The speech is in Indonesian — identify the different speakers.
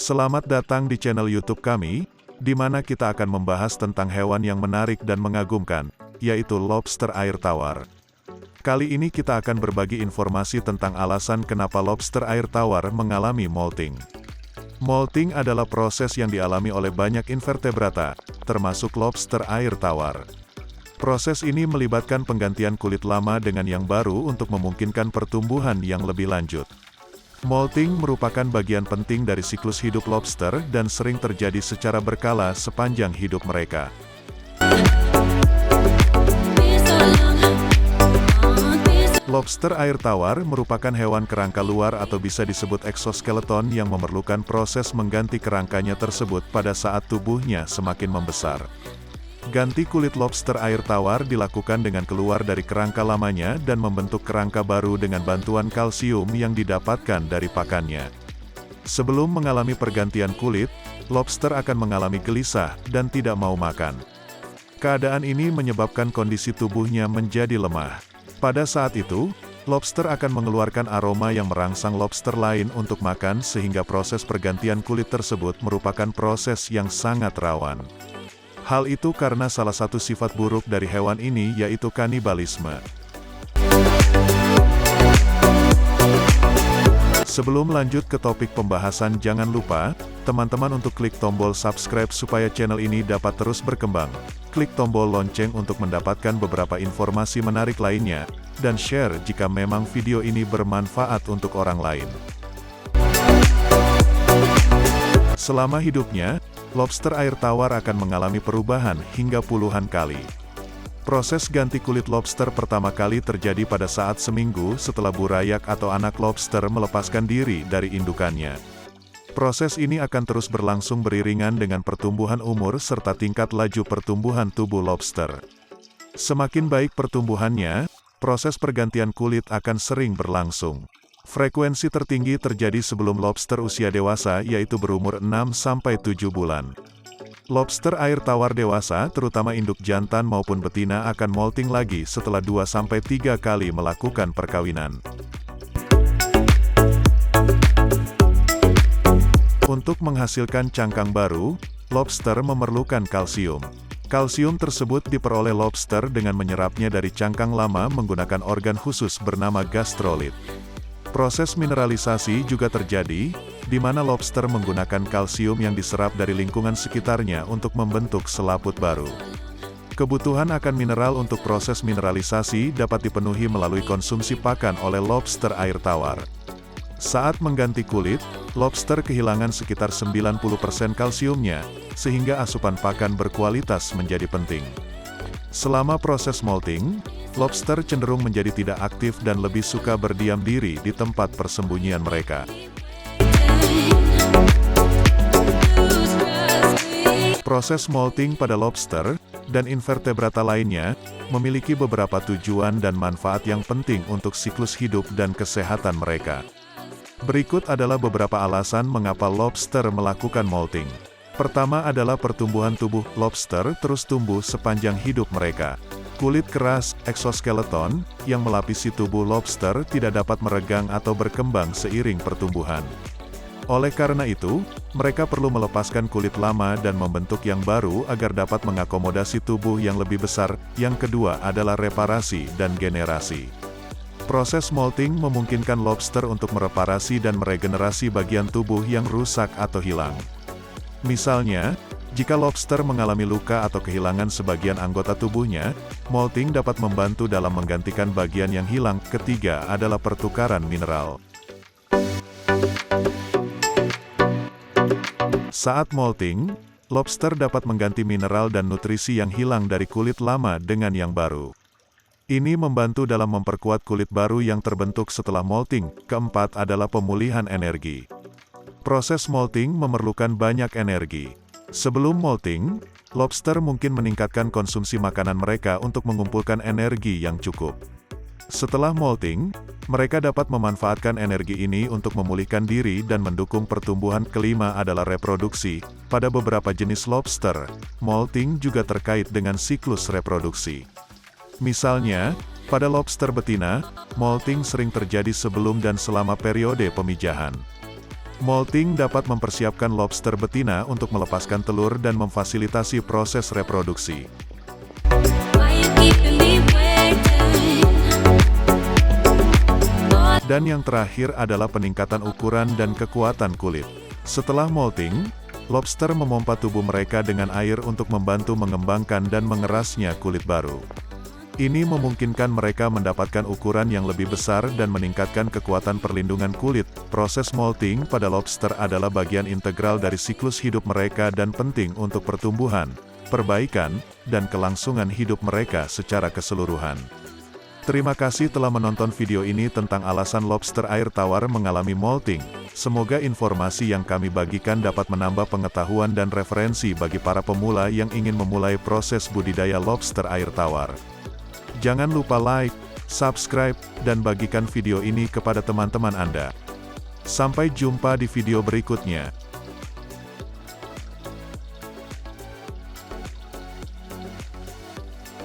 Speaker 1: Selamat datang di channel YouTube kami, di mana kita akan membahas tentang hewan yang menarik dan mengagumkan, yaitu lobster air tawar. Kali ini kita akan berbagi informasi tentang alasan kenapa lobster air tawar mengalami molting. Molting adalah proses yang dialami oleh banyak invertebrata, termasuk lobster air tawar. Proses ini melibatkan penggantian kulit lama dengan yang baru untuk memungkinkan pertumbuhan yang lebih lanjut. Molting merupakan bagian penting dari siklus hidup lobster dan sering terjadi secara berkala sepanjang hidup mereka. Lobster air tawar merupakan hewan kerangka luar atau bisa disebut eksoskeleton yang memerlukan proses mengganti kerangkanya tersebut pada saat tubuhnya semakin membesar. Ganti kulit lobster air tawar dilakukan dengan keluar dari kerangka lamanya dan membentuk kerangka baru dengan bantuan kalsium yang didapatkan dari pakannya. Sebelum mengalami pergantian kulit, lobster akan mengalami gelisah dan tidak mau makan. Keadaan ini menyebabkan kondisi tubuhnya menjadi lemah. Pada saat itu, lobster akan mengeluarkan aroma yang merangsang lobster lain untuk makan sehingga proses pergantian kulit tersebut merupakan proses yang sangat rawan. Hal itu karena salah satu sifat buruk dari hewan ini yaitu kanibalisme. Sebelum lanjut ke topik pembahasan, jangan lupa, teman-teman untuk klik tombol subscribe supaya channel ini dapat terus berkembang. Klik tombol lonceng untuk mendapatkan beberapa informasi menarik lainnya, dan share jika memang video ini bermanfaat untuk orang lain. Selama hidupnya, lobster air tawar akan mengalami perubahan hingga puluhan kali. Proses ganti kulit lobster pertama kali terjadi pada saat seminggu setelah burayak atau anak lobster melepaskan diri dari indukannya. Proses ini akan terus berlangsung beriringan dengan pertumbuhan umur serta tingkat laju pertumbuhan tubuh lobster. Semakin baik pertumbuhannya, proses pergantian kulit akan sering berlangsung. Frekuensi tertinggi terjadi sebelum lobster usia dewasa yaitu berumur 6-7 bulan. Lobster air tawar dewasa, terutama induk jantan maupun betina akan molting lagi setelah 2-3 kali melakukan perkawinan. Untuk menghasilkan cangkang baru, lobster memerlukan kalsium. Kalsium tersebut diperoleh lobster dengan menyerapnya dari cangkang lama menggunakan organ khusus bernama gastrolit. Proses mineralisasi juga terjadi, di mana lobster menggunakan kalsium yang diserap dari lingkungan sekitarnya untuk membentuk selaput baru. Kebutuhan akan mineral untuk proses mineralisasi dapat dipenuhi melalui konsumsi pakan oleh lobster air tawar. Saat mengganti kulit, lobster kehilangan sekitar 90% kalsiumnya, sehingga asupan pakan berkualitas menjadi penting. Selama proses molting, lobster cenderung menjadi tidak aktif dan lebih suka berdiam diri di tempat persembunyian mereka. Proses molting pada lobster dan invertebrata lainnya memiliki beberapa tujuan dan manfaat yang penting untuk siklus hidup dan kesehatan mereka. Berikut adalah beberapa alasan mengapa lobster melakukan molting. Pertama adalah pertumbuhan tubuh lobster terus tumbuh sepanjang hidup mereka. Kulit keras, eksoskeleton, yang melapisi tubuh lobster tidak dapat meregang atau berkembang seiring pertumbuhan. Oleh karena itu, mereka perlu melepaskan kulit lama dan membentuk yang baru agar dapat mengakomodasi tubuh yang lebih besar. Yang kedua adalah reparasi dan generasi. Proses molting memungkinkan lobster untuk mereparasi dan meregenerasi bagian tubuh yang rusak atau hilang. Misalnya, jika lobster mengalami luka atau kehilangan sebagian anggota tubuhnya, molting dapat membantu dalam menggantikan bagian yang hilang. Ketiga adalah pertukaran mineral. Saat molting, lobster dapat mengganti mineral dan nutrisi yang hilang dari kulit lama dengan yang baru. Ini membantu dalam memperkuat kulit baru yang terbentuk setelah molting. Keempat adalah pemulihan energi. Proses molting memerlukan banyak energi. Sebelum molting, lobster mungkin meningkatkan konsumsi makanan mereka untuk mengumpulkan energi yang cukup. Setelah molting, mereka dapat memanfaatkan energi ini untuk memulihkan diri dan mendukung pertumbuhan. Kelima adalah reproduksi. Pada beberapa jenis lobster, molting juga terkait dengan siklus reproduksi. Misalnya, pada lobster betina, molting sering terjadi sebelum dan selama periode pemijahan. Molting dapat mempersiapkan lobster betina untuk melepaskan telur dan memfasilitasi proses reproduksi. Dan yang terakhir adalah peningkatan ukuran dan kekuatan kulit. Setelah molting, lobster memompa tubuh mereka dengan air untuk membantu mengembangkan dan mengerasnya kulit baru. Ini memungkinkan mereka mendapatkan ukuran yang lebih besar dan meningkatkan kekuatan perlindungan kulit. Proses molting pada lobster adalah bagian integral dari siklus hidup mereka dan penting untuk pertumbuhan, perbaikan, dan kelangsungan hidup mereka secara keseluruhan. Terima kasih telah menonton video ini tentang alasan lobster air tawar mengalami molting. Semoga informasi yang kami bagikan dapat menambah pengetahuan dan referensi bagi para pemula yang ingin memulai proses budidaya lobster air tawar. Jangan lupa like, subscribe, dan bagikan video ini kepada teman-teman Anda. Sampai jumpa di video berikutnya.